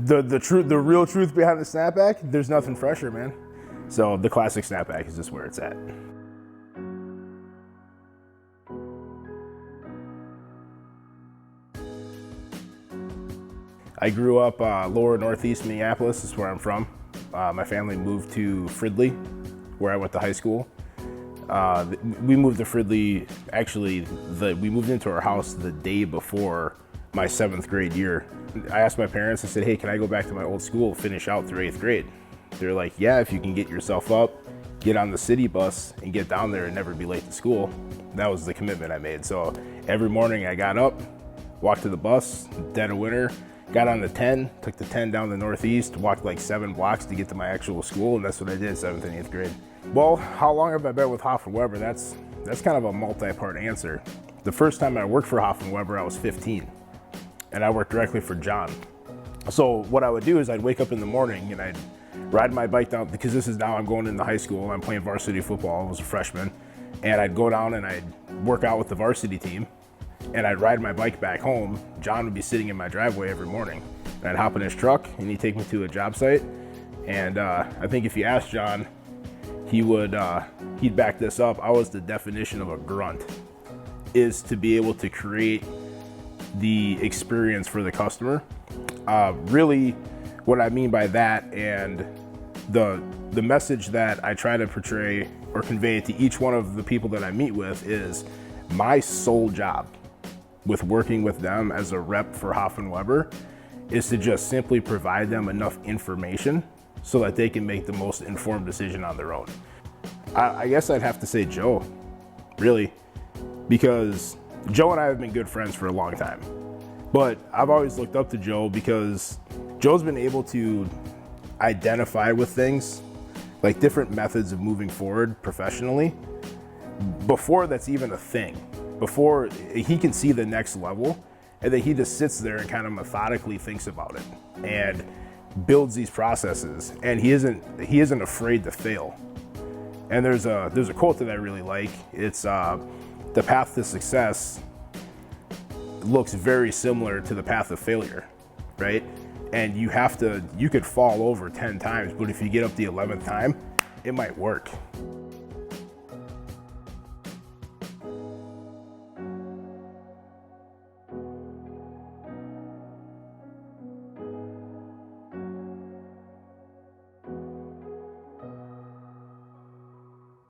The real truth behind the snapback, there's nothing fresher, man. So the classic snapback is just where it's at. I grew up lower northeast Minneapolis, is where I'm from. My family moved to Fridley, where I went to high school. We moved to Fridley, actually, we moved into our house the day before my 7th grade year. I asked my parents, I said, hey, can I go back to my old school, finish out through 8th grade? They're like, yeah, if you can get yourself up, get on the city bus and get down there and never be late to school. That was the commitment I made. So every morning I got up, walked to the bus, dead of winter, got on the 10, took the 10 down the northeast, walked like 7 blocks to get to my actual school, and that's what I did 7th and 8th grade. Well, how long have I been with Hoff & Weber? That's kind of a multi-part answer. The first time I worked for Hoff & Weber, I was 15, and I worked directly for John. So what I would do is I'd wake up in the morning and I'd ride my bike down, because this is now I'm going into high school, I'm playing varsity football, I was a freshman, and I'd go down and I'd work out with the varsity team, and I'd ride my bike back home. John would be sitting in my driveway every morning, and I'd hop in his truck and he'd take me to a job site. And I think if you asked John, he'd back this up. I was the definition of a grunt, is to be able to create the experience for the customer. Really what I mean by that, and the message that I try to portray or convey to each one of the people that I meet with is my sole job with working with them as a rep for Hoff & Weber is to just simply provide them enough information so that they can make the most informed decision on their own. I guess I'd have to say Joe, really, because Joe and I have been good friends for a long time. But I've always looked up to Joe because Joe's been able to identify with things, like different methods of moving forward professionally, before that's even a thing. Before he can see the next level, and then he just sits there and kind of methodically thinks about it and builds these processes, and he isn't afraid to fail. And there's a quote that I really like. It's the path to success looks very similar to the path of failure, right? And you could fall over 10 times, but if you get up the 11th time, it might work.